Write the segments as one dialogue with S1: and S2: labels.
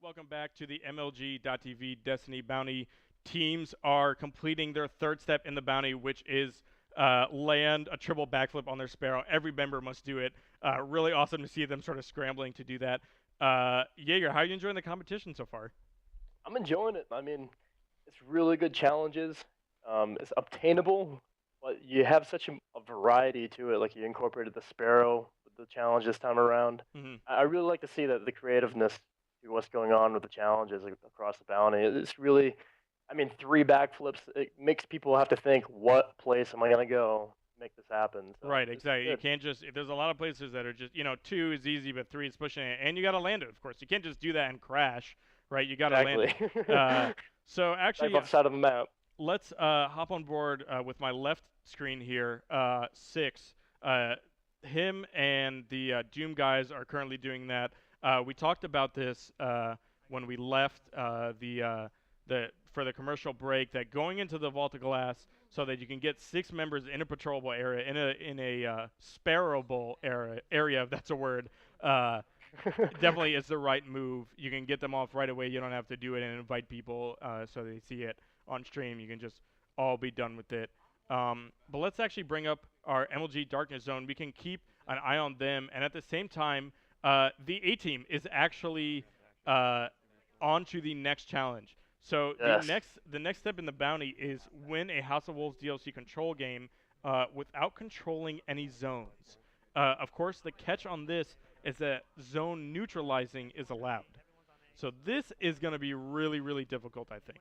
S1: Welcome back to the MLG.TV Destiny Bounty. Teams are completing their third step in the bounty, which is land a triple backflip on their Sparrow. Every member must do it. Really awesome to see them sort of scrambling to do that. Jaeger, how are you enjoying the competition so far?
S2: I'm enjoying it. I mean, it's really good challenges. It's obtainable, but you have such a variety to it. Like you incorporated the Sparrow with the challenge this time around.
S1: Hmm.
S2: I really like to see that the creativeness to what's going on with the challenges across the bounty. It's really, I mean, three backflips. It makes people have to think, what place am I gonna go to make this happen? So
S1: Right,
S2: this is
S1: exactly. You
S2: good.
S1: can't just. There's a lot of places that are just, two is easy, but three is pushing it, and you got to land it. Of course, you can't just do that and crash, right? You got to land
S2: Exactly.
S1: it. Uh, so
S2: Right
S1: actually,
S2: off the side of the map.
S1: let's hop on board with my left screen here. Six. Him and the Doom guys are currently doing that. We talked about this when we left the for the commercial break. That going into the Vault of Glass so that you can get six members in a patrollable area in a sparrowable area, if that's a word. Uh, Definitely is the right move. You can get them off right away. You don't have to do it and invite people so they see it on stream. You can just all be done with it. But let's actually bring up our MLG Darkness Zone. We can keep an eye on them, and at the same time, the A team is actually uh, on to the next challenge. So
S2: Yes.
S1: the next step in the bounty is win a House of Wolves DLC control game without controlling any zones. Of course, the catch on this is that zone neutralizing is allowed. So this is going to be really, really difficult, I think.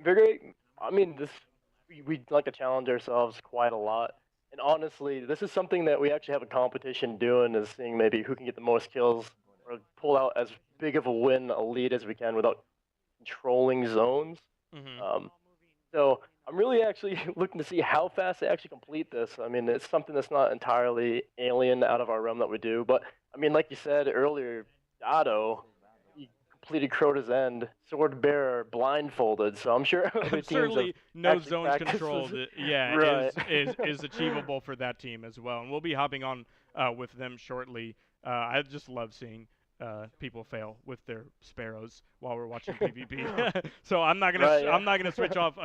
S2: Very. I mean, we like to challenge ourselves quite a lot. And honestly, this is something that we actually have a competition doing is seeing maybe who can get the most kills or pull out as big of a win, a lead as we can without controlling zones.
S1: Hmm.
S2: Um, so I'm really actually looking to see how fast they actually complete this. I mean, it's something that's not entirely alien out of our realm that we do. But I mean, like you said earlier, Dotto, he completed Crota's End, Sword Bearer, blindfolded. So I'm sure other teams have
S1: Certainly, no
S2: actually
S1: zones
S2: practiced
S1: controlled.
S2: this.
S1: Yeah,
S2: Right.
S1: is achievable for that team as well, and we'll be hopping on with them shortly. I just love seeing people fail with their sparrows while we're watching PvP. So
S2: Right.
S1: I'm
S2: Yeah.
S1: not gonna switch off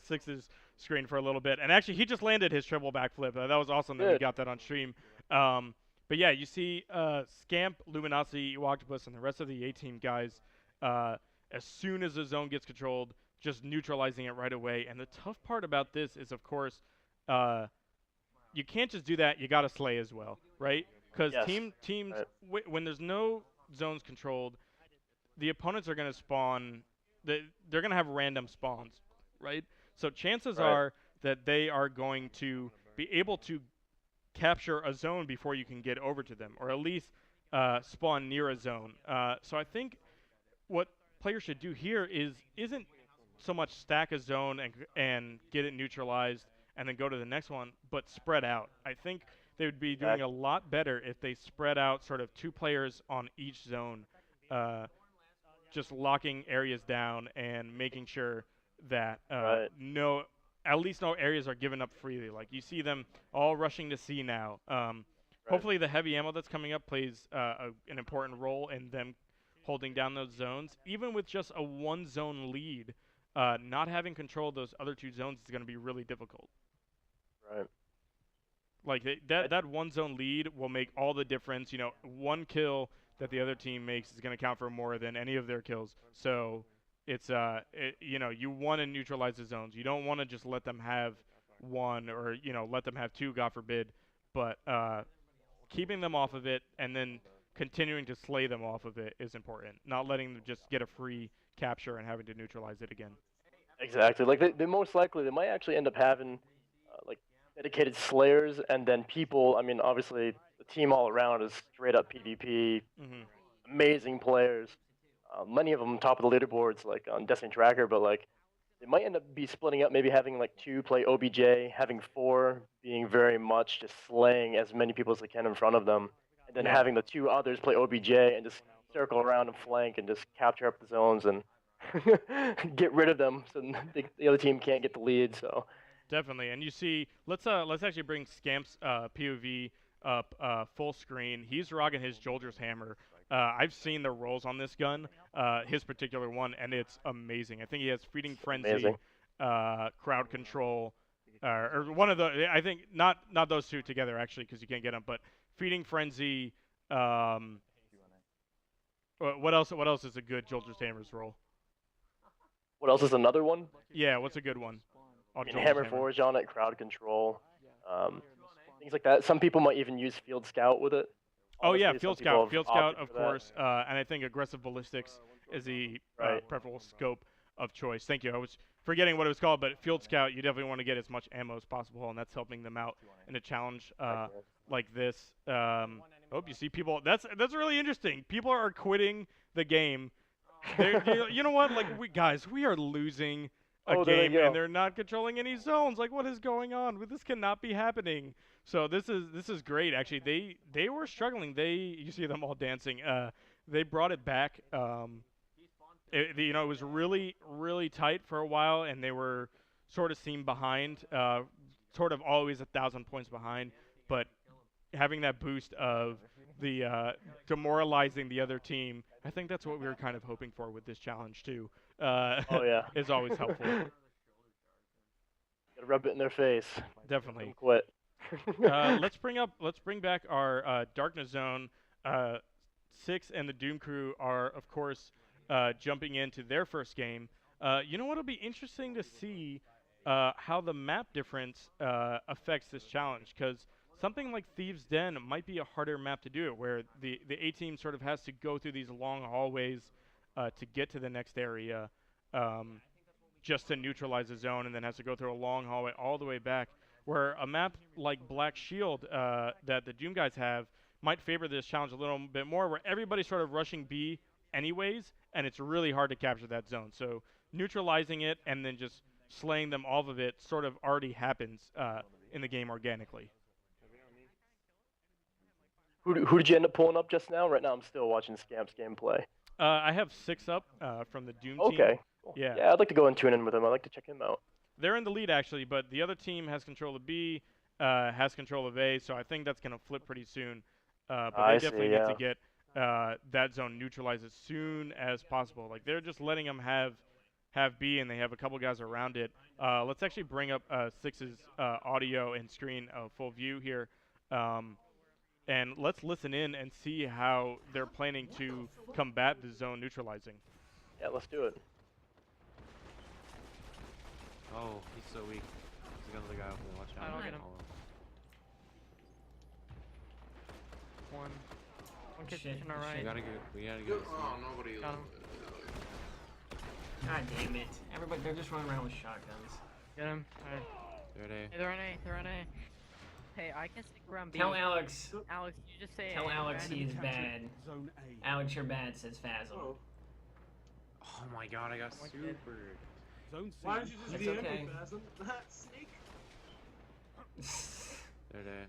S1: Six's screen for a little bit. And actually, he just landed his triple backflip. That was awesome that we
S2: Good.
S1: got that on stream. Um, but yeah, you see Scamp, Luminosity, Octopus, and the rest of the A team guys. Uh, as soon as the zone gets controlled, just neutralizing it right away. And the tough part about this is, of course, uh, you can't just do that. You got to slay as well, right? Because
S2: Yes.
S1: teams
S2: Right.
S1: when there's no zones controlled, the opponents are going to spawn. They're going to have random spawns, right? So chances
S2: Right.
S1: are that they are going to be able to capture a zone before you can get over to them, or at least spawn near a zone. So I think what players should do here isn't so much stack a zone and get it neutralized and then go to the next one, but spread out. I think they would be doing a
S2: Exactly.
S1: lot better if they spread out sort of two players on each zone, uh, just locking areas down and making sure that
S2: Right.
S1: no, at least no areas are given up freely. Like you see them all rushing to C now.
S2: Right.
S1: Hopefully, the heavy ammo that's coming up plays an important role in them holding down those zones. Even with just a one zone lead, not having control of those other two zones is going to be really difficult.
S2: Right.
S1: Like
S2: I,
S1: that one zone lead will make all the difference. One kill that the other team makes is going to count for more than any of their kills. So you want to neutralize the zones. You don't want to just let them have one or let them have two, God forbid. But keeping them off of it and then continuing to slay them off of it is important. Not letting them just get a free capture and having to neutralize it again.
S2: exactly. Like they most likely they might actually end up having like dedicated slayers and then people. I mean, obviously the team all around is straight up PvP,
S1: Hmm.
S2: amazing players. Many of them top of the leaderboards, like on Destiny Tracker, but like they might end up be splitting up, maybe having like two play OBJ, having four being very much just slaying as many people as they can in front of them, and then
S1: Yeah.
S2: having the two others play OBJ and just circle around and flank and just capture up the zones and get rid of them so the other team can't get the lead. So
S1: Definitely, and you see, let's actually bring Scamp's POV up full screen. He's rocking his Jolder's hammer. I've seen the rolls on this gun, his particular one, and it's amazing. I think he has Feeding Frenzy,
S2: Amazing.
S1: Crowd Control, or one of the. I think not those two together actually, because you can't get them. But Feeding Frenzy. Um, what else? What else is a good Jolder's hammers roll?
S2: What else is another one?
S1: Yeah, what's a good one?
S2: I
S1: On
S2: mean,
S1: Jolder's
S2: Hammer
S1: hammer.
S2: Forge on it, crowd control, um, things like that. Some people might even use Field Scout with it.
S1: Oh yeah,
S2: Honestly, some
S1: Field
S2: people
S1: Scout.
S2: have
S1: Field Scout,
S2: opted
S1: of
S2: for that.
S1: course, and I think aggressive ballistics is the
S2: Right.
S1: preferable scope of choice. Thank you. I was forgetting what it was called, but Field Scout, you definitely want to get as much ammo as possible, and that's helping them out in a challenge like this. Hope you see people. That's really interesting. People are quitting the game. You know what? Like we are losing a
S2: Oh, there they
S1: game, and
S2: go.
S1: they're not controlling any zones. Like what is going on? This cannot be happening. So this is great. Actually, they were struggling. You see them all dancing. They brought it back. It was really tight for a while, and they were sort of seen behind, sort of always 1,000 points behind. But having that boost of the demoralizing the other team, I think that's what we were kind of hoping for with this challenge too.
S2: Oh yeah.
S1: Is always helpful.
S2: Gotta rub it in their face.
S1: Definitely.
S2: Don't quit.
S1: Let's bring back our Darkness Zone. 6 and the Doom Crew are, of course, jumping into their first game. You know what'll be interesting to see how the map difference affects this challenge, because something like Thieves' Den might be a harder map to do it, where the A team sort of has to go through these long hallways to get to the next area. Just to neutralize the zone, and then has to go through a long hallway all the way back. Where a map like Black Shield that the Doom guys have might favor this challenge a little bit more, where everybody's sort of rushing B anyways, and it's really hard to capture that zone. So neutralizing it and then just slaying them off of it sort of already happens in the game organically.
S2: Who did you end up pulling up just now? Right now, I'm still watching Scamp's gameplay.
S1: I have 6 up from the Doom team.
S2: Okay. Cool.
S1: Yeah.
S2: Yeah, I'd like to go and tune in with him. I'd like to check him out.
S1: They're in the lead actually, but the other team has control of B, has control of A, so I think that's gonna flip pretty soon. But they definitely need to get that zone neutralized as soon as possible. Like they're just letting them have B, and they have a couple guys around it. Let's actually bring up Six's audio and screen full view here, and let's listen in and see how they're planning to combat the zone neutralizing.
S2: Yeah, let's do it.
S3: Oh, he's so weak. There's another guy over there. Watch out.
S4: I don't get him. One kid's
S5: Shit,
S4: pushing our right.
S3: We gotta go.
S6: Oh, nobody.
S4: Got him.
S5: God damn it. Everybody, they're just running around with shotguns.
S4: Get him. Alright.
S3: There they.
S4: Hey, they're on A. They're on A. Hey, I can stick around B.
S5: Tell Alex.
S4: Alex, you just say
S5: Tell
S4: A.
S5: Alex
S4: alright?
S5: he is bad.
S7: Zone A.
S5: Alex, you're bad, says Fazzle.
S3: Oh my god, I got
S4: One kid.
S3: super.
S7: Zone C.
S6: Why don't you just
S5: It's
S6: DM
S5: okay.
S6: me, Phasm? Snake?
S3: There they.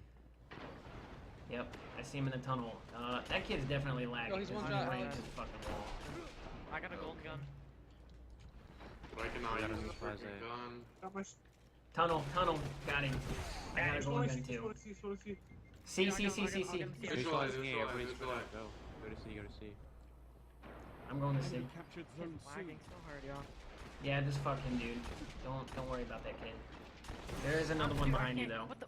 S5: Yep, I see him in the tunnel. That kid's definitely lagging.
S4: Oh, he's one
S5: He's
S4: shot,
S5: running
S4: Alex.
S5: into the fucking wall.
S4: I got a golden gun.
S6: But I cannot
S3: We gotta
S6: use this
S3: surprise
S6: freaking
S3: it.
S6: gun. Got my.
S5: Tunnel, got him. I got a golden gun too. See.
S4: Yeah, I got him,
S5: See.
S4: Yeah,
S6: Visualize,
S3: Visualizing A, everybody's
S6: visualize.
S3: go. Go to C, go to C.
S5: I'm going to see.
S7: Enemy captured zone
S4: It's
S7: C.
S4: lagging so hard, y'all.
S5: Yeah, this fucking dude. Don't worry about that kid. There is another one behind you though.
S4: What the?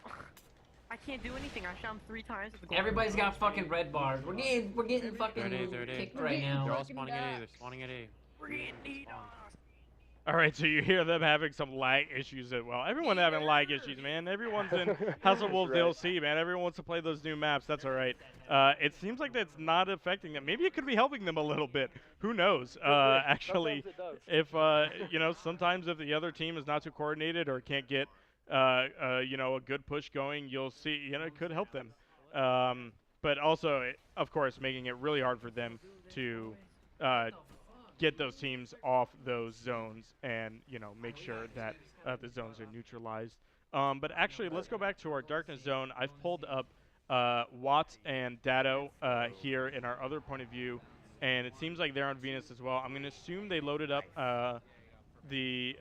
S4: I can't do anything. I shot him 3 times with the golden
S5: Everybody's
S4: gun.
S5: got fucking red bars. We're getting fucking
S3: There it is.
S5: kicked right
S3: They're
S5: now.
S3: all spawning at A. They're spawning at A.
S4: We're getting beat on.
S1: All right, so you hear them having some lag issues as well. Everyone having lag issues, man. Everyone's in House of Wolves
S2: Right.
S1: DLC, man. Everyone wants to play those new maps. That's all right. It seems like that's not affecting them. Maybe it could be helping them a little bit. Who knows? Actually,
S2: Sometimes it does.
S1: if sometimes if the other team is not too coordinated or can't get a good push going, you'll see. It could help them. But also, of course, making it really hard for them to get those teams off those zones and make sure that the zones are neutralized. But actually, let's go back to our darkness zone. I've pulled up Watts and Dado here in our other point of view, and it seems like they're on Venus as well. I'm going to assume they loaded up the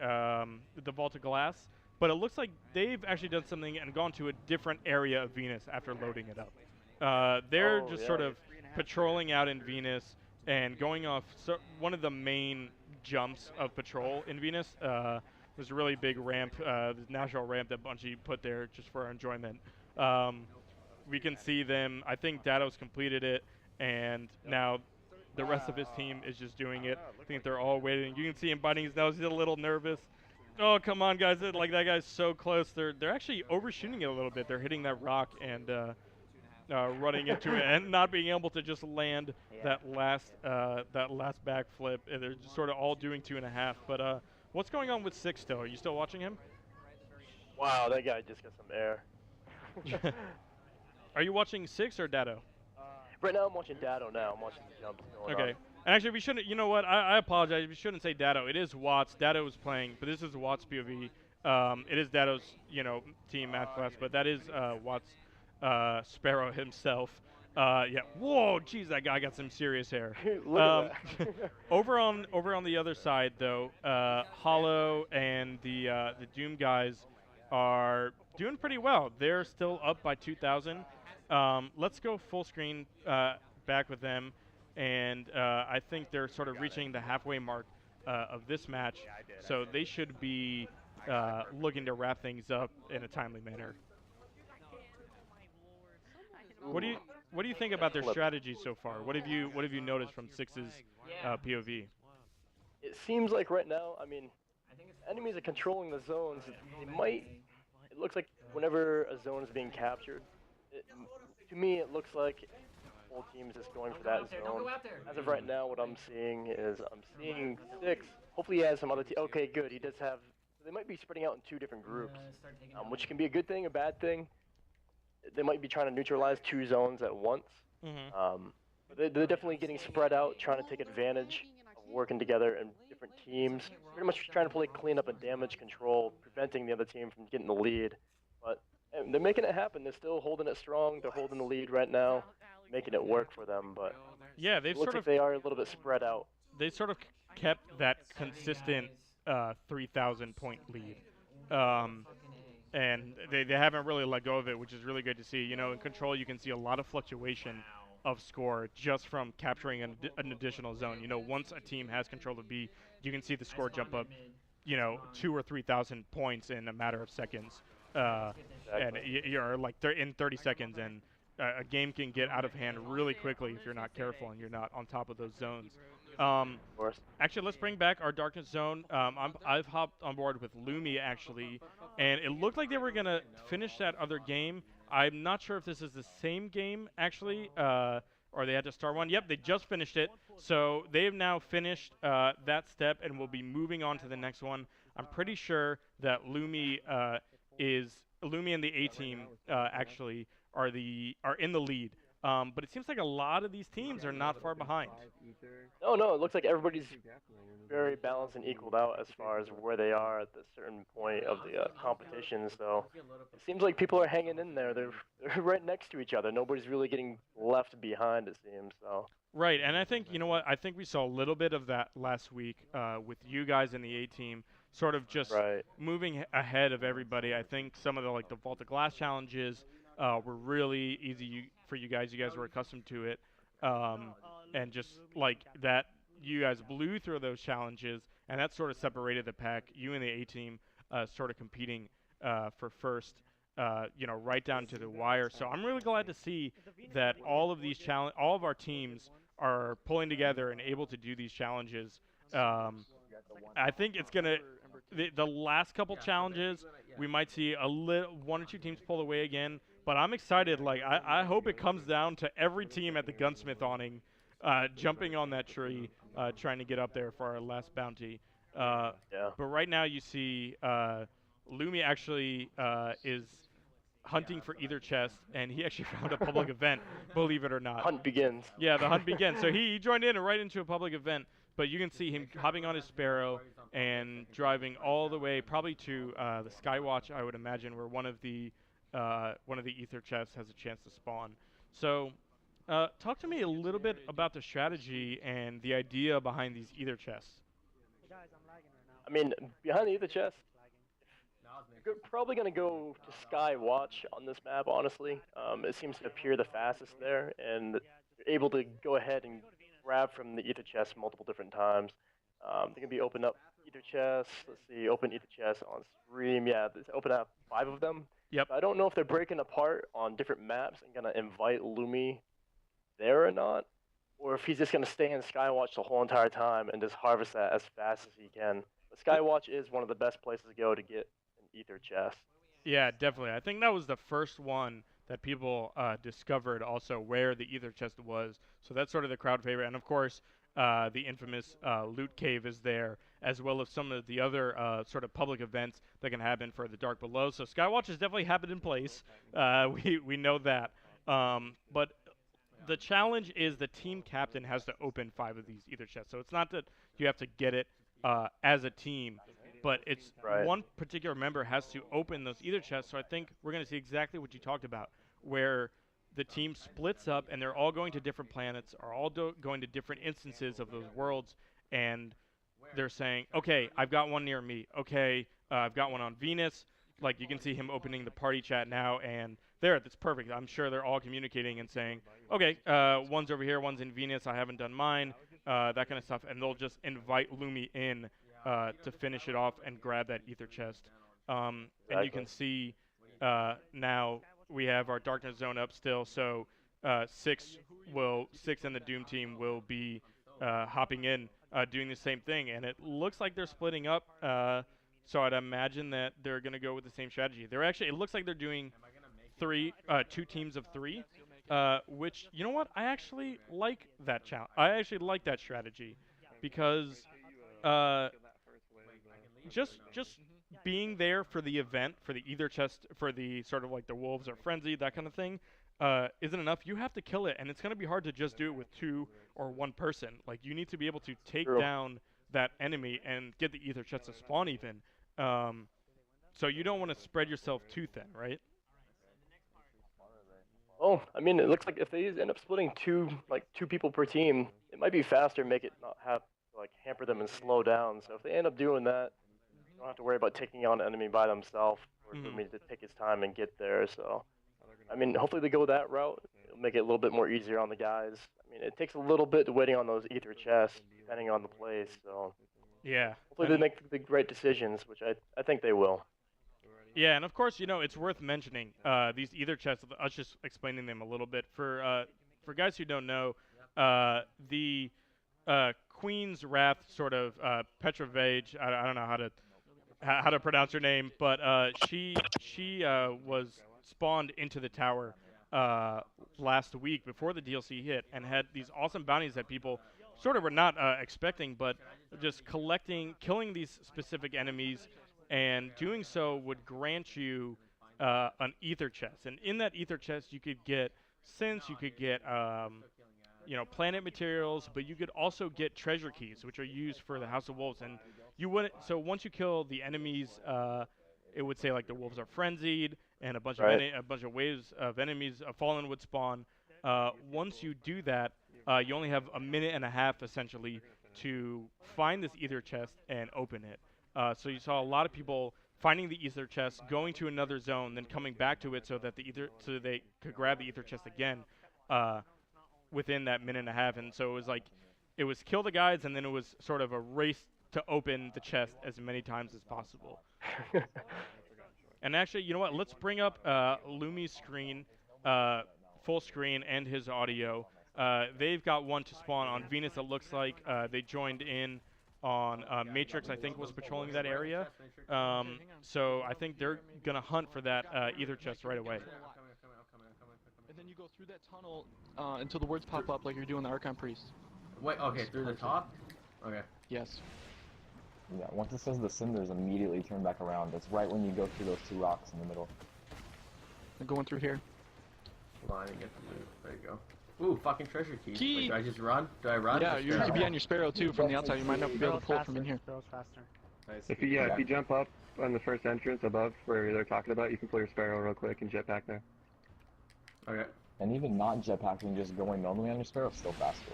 S1: Vault of Glass. but it looks like they've actually done something and gone to a different area of Venus after loading it up. They're
S2: Oh,
S1: just
S2: yeah.
S1: sort of patrolling out in Venus and going off one of the main jumps of patrol in Venus. There's a really big ramp, this natural ramp that Bungie put there just for our enjoyment. We can see them. I think Dato's completed it, and now the rest of his team is just doing it. I think they're all waiting. You can see him biting his nose. He's a little nervous. Oh, come on, guys! Like that guy's so close. They're actually overshooting it a little bit. They're hitting that rock and running into it and not being able to just land that last backflip. And they're just sort of all doing 2.5. But what's going on with Six still? Are you still watching him?
S2: Wow, that guy just got some air.
S1: Are you watching Six or Dato?
S2: Right now I'm watching Dado now. I'm watching the jumps going
S1: Okay.
S2: on.
S1: And actually, we shouldn't. You know what? I apologize. We shouldn't say Dato. It is Watts. Dato is playing, but this is Watts POV. It is Dato's, team math class, but that is Watts Sparrow himself. Yeah. Whoa, jeez, that guy got some serious hair.
S2: Look at that.
S1: Over on the other side, though, Hollow and the Doom guys are doing pretty well. They're still up by 2,000. Let's go full screen back with them, and I think they're sort of reaching the halfway mark of this match, so they should be looking to wrap things up in a timely manner. What do you think about their strategy so far? What have you noticed from Six's POV?
S2: It seems like right now, I mean, enemies are controlling the zones. They might. It looks like whenever a zone is being captured, to me it looks like whole team's just going for that zone. As of right now, what I'm seeing is I'm seeing Six. Hopefully he has some other Okay, good. He does have. They might be spreading out in 2 different groups, which can be a good thing, a bad thing. They might be trying to neutralize 2 zones at once. They're definitely getting spread out, trying to take advantage of working together in different teams. Pretty much trying to play cleanup and damage control, preventing the other team from getting the lead. But they're making it happen. They're still holding it strong. They're holding the lead right now, making it work for them. But
S1: yeah, they've
S2: it looks
S1: sort of
S2: like they are a little bit spread out.
S1: They sort of kept that consistent 3,000 point lead. And they haven't really let go of it, which is really good to see. You know, in Control, you can see a lot of fluctuation of score just from capturing an additional zone. You know, once a team has control of B, you can see the score jump up, 2,000 or 3,000 points in a matter of seconds. And you're like in 30 seconds, and a game can get out of hand really quickly if you're not careful and you're not on top of those zones. Actually, let's bring back our Darkness Zone. I've hopped on board with Lumi, actually, and it looked like they were going to finish that other game. I'm not sure if this is the same game, actually, or they had to start one. Yep, they just finished it. So they've now finished that step and will be moving on to the next one. I'm pretty sure that Lumi and the A-team actually are in the lead. But it seems like a lot of these teams are not far behind.
S2: No, it looks like everybody's very balanced and equaled out as far as where they are at a certain point of the competition. So it seems like people are hanging in there. They're right next to each other. Nobody's really getting left behind, it seems. So.
S1: Right, and I think, you know what, I think we saw a little bit of that last week with you guys in the A-team, sort of just moving ahead of everybody. I think some of the Vault of Glass challenges were really easy for you guys. You guys were accustomed to it. And just like that, you guys blew through those challenges, and that sort of separated the pack. You and the A-team sort of competing for first, right down to the wire. So I'm really glad to see that all of our teams are pulling together and able to do these challenges. I think it's gonna the last couple challenges we might see one or two teams pull away again. But I'm excited. Like I hope it comes down to every team at the gunsmith awning, jumping on that tree, trying to get up there for our last bounty. But right now you see Lumi actually is hunting for either chest, and he actually found a public event, believe it or not.
S2: Hunt begins.
S1: Yeah, the hunt begins. So he joined in right into a public event, but you can see him hopping on his Sparrow and driving all the way probably to the Skywatch, I would imagine, where one of the ether chests has a chance to spawn. So talk to me a little bit about the strategy and the idea behind these ether chests.
S2: I mean, behind the ether chest, Probably gonna go to Sky Watch on this map. Honestly, it seems to appear the fastest there, and you're able to go ahead and grab from the ether chest multiple different times. They can be open up ether chests. Let's see, open ether chests on stream. Yeah, open up 5 of them.
S1: Yep.
S2: I don't know if they're breaking apart on different maps and gonna invite Lumi there or not, or if he's just gonna stay in Skywatch the whole entire time and just harvest that as fast as he can. But Skywatch is one of the best places to go to get an ether chest.
S1: Yeah, definitely. I think that was the first one that people discovered also where the ether chest was. So that's sort of the crowd favorite. And of course, the infamous loot cave is there, as well as some of the other sort of public events that can happen for the Dark Below. So Skywatch has definitely happened in place. We know that. But the challenge is the team captain has to open 5 of these ether chests. So it's not that you have to get it as a team, but it's one particular member has to open those ether chests. So I think we're going to see exactly what you talked about, where the team splits up and they're all going to different planets, are all going to different instances of those worlds, and they're saying, okay, I've got one near me. Okay, I've got one on Venus. Like, you can see him opening the party chat now, and there, that's perfect. I'm sure they're all communicating and saying, okay, one's over here, one's in Venus, I haven't done mine, that kind of stuff, and they'll just invite Lumi in to finish it off and grab that ether chest. And you can see now we have our darkness zone up still, so Six and the Doom team will be hopping in, doing the same thing, and it looks like they're splitting up. So I'd imagine that they're going to go with the same strategy. It looks like they're doing 2 teams of 3, which, you know what, I actually like that challenge. I actually like that strategy, because just being there for the event, for the ether chest, for the sort of like the wolves are frenzied, that kind of thing, isn't enough. You have to kill it, and it's going to be hard to just do it with 2 or 1 person. Like, you need to be able to take down that enemy and get the ether chest to spawn even. So you don't want to spread yourself too thin, right?
S2: Oh, I mean, it looks like if they end up splitting 2 people per team, it might be faster, make it not have hamper them and slow down. So if they end up doing that, you don't have to worry about taking on an enemy by themselves, or for me to take his time and get there. So, I mean, hopefully they go that route. It'll make it a little bit more easier on the guys. I mean, it takes a little bit waiting on those ether chests, depending on the place. So,
S1: yeah,
S2: hopefully they make the right decisions, which I think they will.
S1: Yeah, and of course, you know, it's worth mentioning these ether chests. I was just explaining them a little bit for guys who don't know. The Queen's Wrath, sort of Petrovage. I don't know how to pronounce her name, but she was spawned into the tower last week before the DLC hit, and had these awesome bounties that people sort of were not expecting, but just killing these specific enemies, and doing so would grant you an ether chest. And in that ether chest, you could get synths, you could get planet materials, but you could also get treasure keys, which are used for the House of Wolves. And you wouldn't. So once you kill the enemies, it would say like the wolves are frenzied, and a bunch of waves of enemies, fallen would spawn. Once you do that, you only have a minute and a half essentially to find this ether chest and open it. So you saw a lot of people finding the ether chest, going to another zone, then coming back to it so that they could grab the ether chest again within that minute and a half. And so it was kill the guys, and then it was sort of a race to open the chest as many times as possible. And actually, you know what? Let's bring up Lumi's screen, full screen, and his audio. They've got one to spawn on Venus. It looks like they joined in on Matrix, I think, was patrolling that area. So I think they're going to hunt for that ether chest right away.
S7: And then you go through that tunnel until the words pop up like you're doing the Archon Priest.
S8: Wait, okay, through the top? Okay.
S7: Yes.
S9: Yeah, once it says the cinders, immediately turn back around. It's right when you go through those 2 rocks in the middle.
S7: I'm going through here.
S8: Line and get the loot. There you go. Ooh, fucking treasure key. Wait, do I just run? Do I run?
S7: Yeah, you could be on your Sparrow too from the outside. You might not be able to pull it from in here.
S10: Nice. If you jump up on the first entrance above where they're talking about, you can pull your Sparrow real quick and jetpack there.
S8: Okay.
S9: And even not jetpacking, just going normally on your Sparrow, still faster.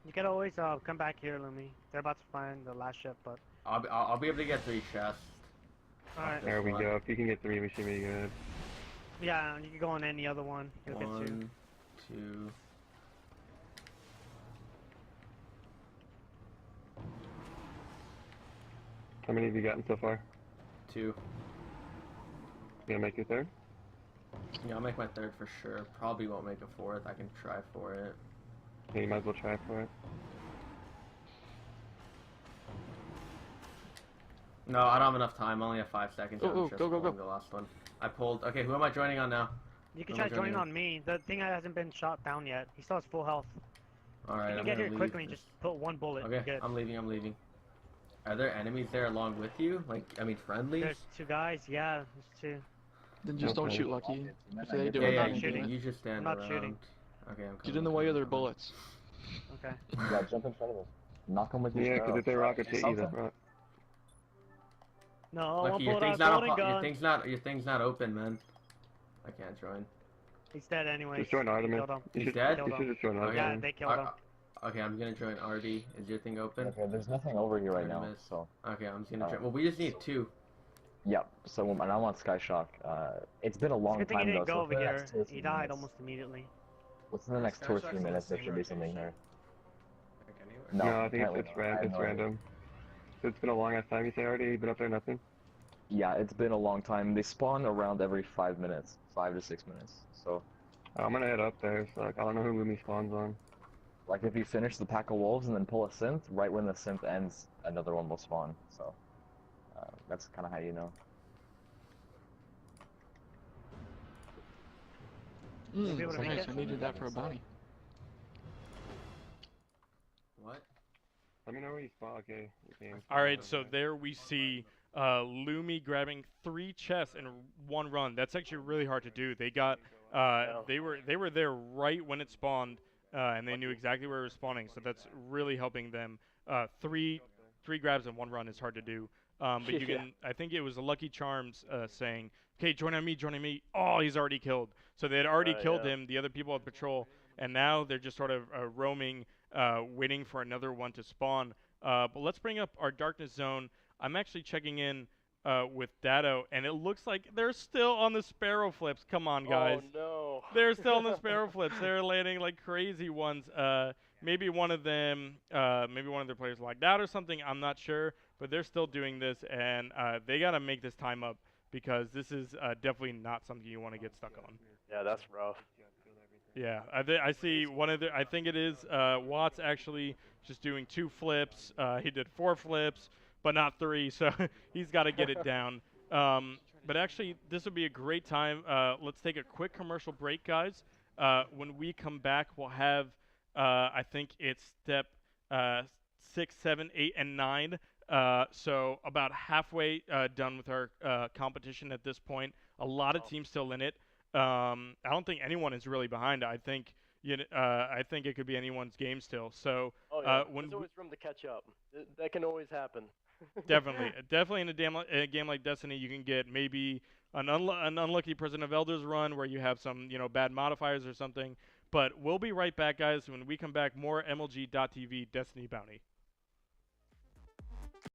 S11: You can always come back here, Lumi. They're about to find the last ship, but
S8: I'll be able to get 3 chests.
S11: Alright.
S10: There we go. If you can get 3, we should be good.
S11: Yeah, you can go on any other one. You'll get 2.
S8: 1, 2.
S10: How many have you gotten so far?
S8: 2.
S10: You gonna make your 3rd?
S8: Yeah, I'll make my 3rd for sure. Probably won't make a 4th. I can try for it.
S10: Yeah, you might as well try for it.
S8: No, I don't have enough time. I only have 5 seconds.
S7: Oh,
S8: I'm
S7: oh,
S8: just
S7: go, go, go.
S8: pulling the last one. I pulled. Okay, who am I joining on now?
S11: You can
S8: Who am
S11: try
S8: I
S11: joining on me. The thing hasn't been shot down yet. He still has full health.
S8: Alright,
S11: You
S8: I'm
S11: can get
S8: gonna
S11: here
S8: leave.
S11: quickly and just put 1 bullet.
S8: Okay,
S11: Good.
S8: I'm leaving. Are there enemies there along with you? Like, I mean, friendlies?
S11: There's 2 guys. Yeah, there's 2.
S7: Then just don't
S10: Okay.
S7: shoot, Lucky. If they do
S8: Yeah,
S7: it,
S8: yeah,
S11: I'm
S7: then
S11: not shooting.
S8: you just stand
S11: I'm not
S8: around.
S11: shooting.
S8: Okay, I'm coming.
S7: get in the way of their bullets.
S11: Okay.
S9: Yeah, jump in front of us. Knock him with your
S10: Yeah, because
S9: sparrow.
S10: if they rocket hit you,
S9: Something.
S10: that's right.
S11: No,
S8: Lucky,
S11: one
S8: your
S11: bullet
S8: thing's
S11: out,
S8: not
S11: bullet gun.
S8: your thing's not open, man. I can't join.
S11: He's dead anyway.
S10: Just join Artemis.
S11: Killed him.
S10: You
S8: He's
S10: should,
S8: dead?
S10: you should just join
S8: Okay.
S11: Yeah,
S10: Artemis.
S11: they killed him.
S8: Okay, I'm gonna join RD. Is your thing open?
S9: Okay, there's nothing over here right now,
S8: Artemis.
S9: so.
S8: Okay, I'm just gonna join. Well, we just need 2.
S9: Yep, so and I'm on Sky Shock. It's been a long
S11: Good thing
S9: time
S11: he
S9: though,
S11: didn't go
S9: so
S11: over
S9: for the
S11: here.
S9: next 2 or 3
S11: He died
S9: minutes-
S11: almost immediately.
S9: Within the next 2 or 3 minutes, there should be something there.
S10: No, I think
S9: apparently
S10: it's
S9: not. I have
S10: it's
S9: no idea.
S10: random. So it's been a long ass time, you say already? You've been up there, nothing?
S9: Yeah, it's been a long time. They spawn around every 5 minutes, 5 to 6 minutes. So,
S10: I'm gonna head up there, so like, I don't know who Lumi spawns on.
S9: like if you finish the pack of wolves and then pull a synth, right when the synth ends, another one will spawn. So, that's kind of how you know.
S11: You'll be able to make
S7: Nice,
S11: it?
S7: I needed that for a bounty.
S8: What?
S10: Let me know where you spawn. Okay, you can.
S1: All right, so there we see Lumi grabbing 3 chests in 1 run. That's actually really hard to do. They got they were there right when it spawned, and they knew exactly where it was spawning. So that's really helping them. Three grabs in 1 run is hard to do. But you can. I think it was a Lucky Charms saying, "Okay, join on me." Oh, he's already killed. So they had already killed him. The other people on patrol, and now they're just sort of roaming, waiting for another one to spawn. But let's bring up our darkness zone. I'm actually checking in with Dado, and it looks like they're still on the sparrow flips. Come on, guys.
S2: Oh no.
S1: They're still on the sparrow flips. They're landing like crazy ones. Maybe one of them, maybe one of their players logged out or something. I'm not sure, but they're still doing this, and they gotta make this time up because this is definitely not something you want to get stuck on.
S2: Yeah, that's rough.
S1: Yeah, I see one of the. I think it is Watts actually just doing 2 flips. He did 4 flips, but not 3, so he's got to get it down. But actually, this would be a great time. Let's take a quick commercial break, guys. When we come back, we'll have, I think it's step 6, 7, 8, and 9. So about halfway done with our competition at this point. A lot of teams still in it. I don't think anyone is really behind. I think I think it could be anyone's game still. So
S2: there's always room to catch up. That can always happen.
S1: definitely in a game like Destiny, you can get maybe an unlucky Prison of Elders run where you have some bad modifiers or something. But we'll be right back, guys. When we come back, more MLG.TV Destiny Bounty.